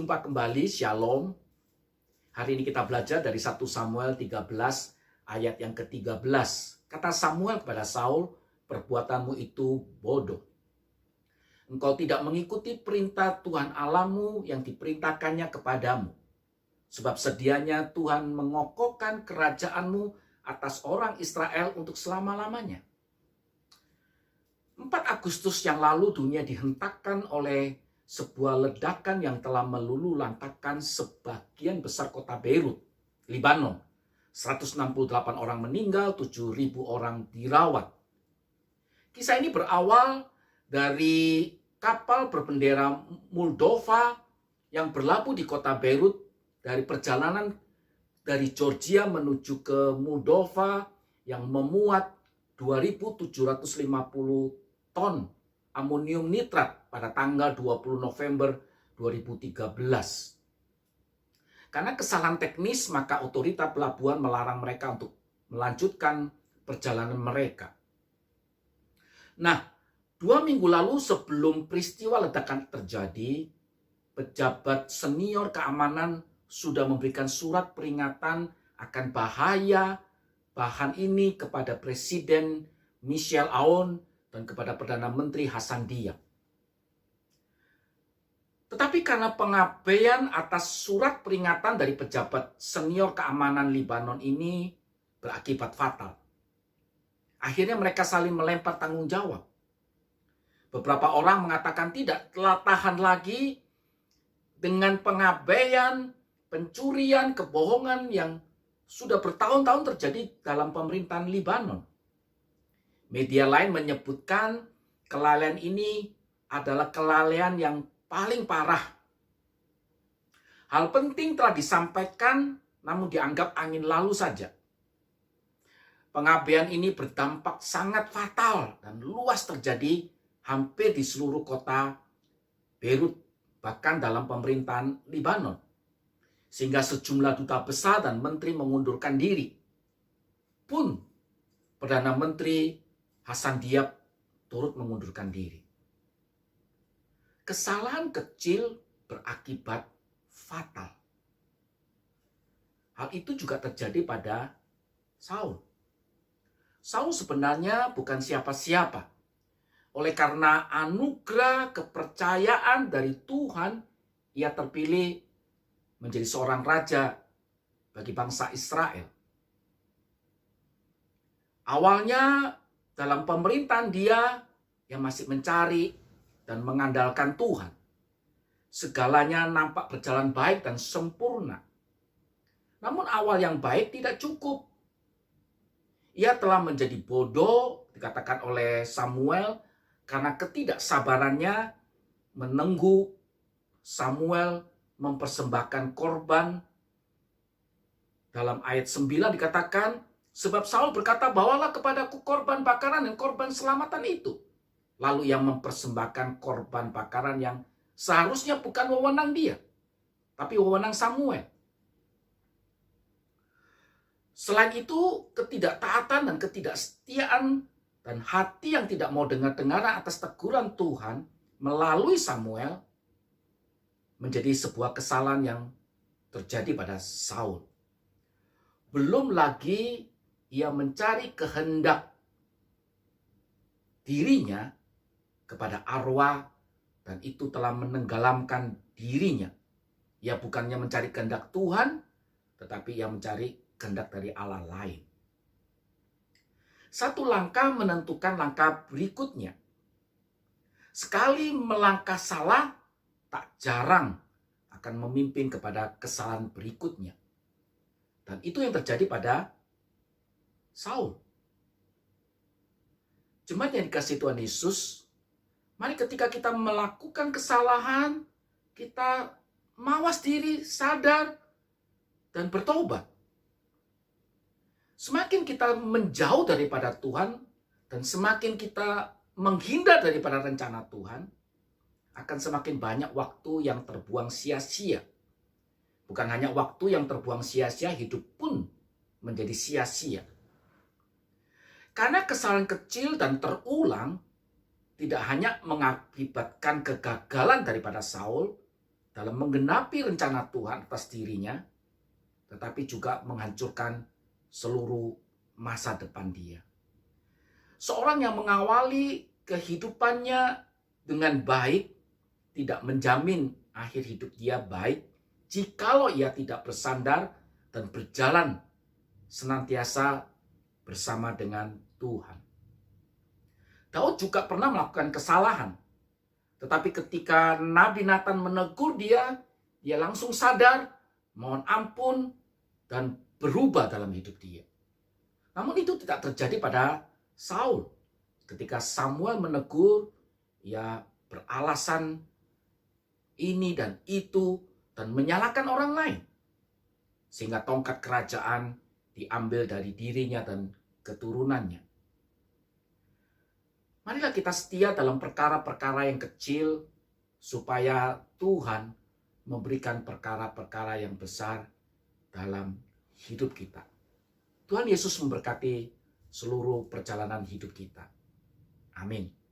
Berjumpa kembali, Shalom. Hari ini kita belajar dari 1 Samuel 13 ayat yang ke-13. Kata Samuel kepada Saul, perbuatanmu itu bodoh. Engkau tidak mengikuti perintah Tuhan Allahmu yang diperintahkannya kepadamu. Sebab sedianya Tuhan mengokohkan kerajaanmu atas orang Israel untuk selama-lamanya. 4 Agustus yang lalu dunia dihentakkan oleh sebuah ledakan yang telah meluluhlantakkan sebagian besar kota Beirut, Lebanon. 168 orang meninggal, 7.000 orang dirawat. Kisah ini berawal dari kapal berbendera Moldova yang berlabuh di kota Beirut dari perjalanan dari Georgia menuju ke Moldova yang memuat 2.750 ton amonium nitrat pada tanggal 20 November 2013. Karena kesalahan teknis, maka otoritas pelabuhan melarang mereka untuk melanjutkan perjalanan mereka. Nah, 2 minggu lalu sebelum peristiwa ledakan terjadi, pejabat senior keamanan sudah memberikan surat peringatan akan bahaya bahan ini kepada Presiden Michel Aoun dan kepada Perdana Menteri Hassan Diab. Tetapi karena pengabaian atas surat peringatan dari pejabat senior keamanan Lebanon ini berakibat fatal. Akhirnya mereka saling melempar tanggung jawab. Beberapa orang mengatakan tidak telah tahan lagi dengan pengabaian, pencurian, kebohongan yang sudah bertahun-tahun terjadi dalam pemerintahan Lebanon. Media lain menyebutkan kelalaian ini adalah kelalaian yang paling parah. Hal penting telah disampaikan namun dianggap angin lalu saja. Pengabaian ini berdampak sangat fatal dan luas terjadi hampir di seluruh kota Beirut, bahkan dalam pemerintahan Lebanon. Sehingga sejumlah duta besar dan menteri mengundurkan diri. Pun Perdana Menteri Hassan Diab turut mengundurkan diri. Kesalahan kecil berakibat fatal. Hal itu juga terjadi pada Saul. Saul sebenarnya bukan siapa-siapa. Oleh karena anugerah kepercayaan dari Tuhan, ia terpilih menjadi seorang raja bagi bangsa Israel. Awalnya dalam pemerintahan dia yang masih mencari dan mengandalkan Tuhan. Segalanya nampak berjalan baik dan sempurna. Namun awal yang baik tidak cukup. Ia telah menjadi bodoh, dikatakan oleh Samuel, karena ketidaksabarannya menunggu Samuel mempersembahkan korban. Dalam ayat 9 dikatakan, sebab Saul berkata, bawalah kepadaku korban bakaran dan korban selamatan itu. Lalu ia mempersembahkan korban bakaran yang seharusnya bukan wewenang dia, tapi wewenang Samuel. Selain itu, ketidaktaatan dan ketidaksetiaan dan hati yang tidak mau dengar-dengar atas teguran Tuhan melalui Samuel menjadi sebuah kesalahan yang terjadi pada Saul. Belum lagi ia mencari kehendak dirinya kepada arwah dan itu telah menenggelamkan dirinya. Ia bukannya mencari kehendak Tuhan, tetapi ia mencari kehendak dari Allah lain. Satu langkah menentukan langkah berikutnya. Sekali melangkah salah, tak jarang akan memimpin kepada kesalahan berikutnya. Dan itu yang terjadi pada Saul. Jemaat yang dikasihi Tuhan Yesus, mari ketika kita melakukan kesalahan, kita mawas diri, sadar, dan bertobat. Semakin kita menjauh daripada Tuhan, dan semakin kita menghindar daripada rencana Tuhan, akan semakin banyak waktu yang terbuang sia-sia. Bukan hanya waktu yang terbuang sia-sia, hidup pun menjadi sia-sia. Karena kesalahan kecil dan terulang tidak hanya mengakibatkan kegagalan daripada Saul, dalam menggenapi rencana Tuhan atas dirinya, tetapi juga menghancurkan seluruh masa depan dia. Seorang yang mengawali kehidupannya dengan baik tidak menjamin akhir hidup dia baik jikalau ia tidak bersandar dan berjalan senantiasa bersama dengan Tuhan. Daud juga pernah melakukan kesalahan, tetapi ketika Nabi Nathan menegur dia, dia langsung sadar, mohon ampun, dan berubah dalam hidup dia. Namun itu tidak terjadi pada Saul. Ketika Samuel menegur, ia beralasan ini dan itu dan menyalahkan orang lain. Sehingga tongkat kerajaan diambil dari dirinya dan keturunannya. Marilah kita setia dalam perkara-perkara yang kecil supaya Tuhan memberikan perkara-perkara yang besar dalam hidup kita. Tuhan Yesus memberkati seluruh perjalanan hidup kita. Amin.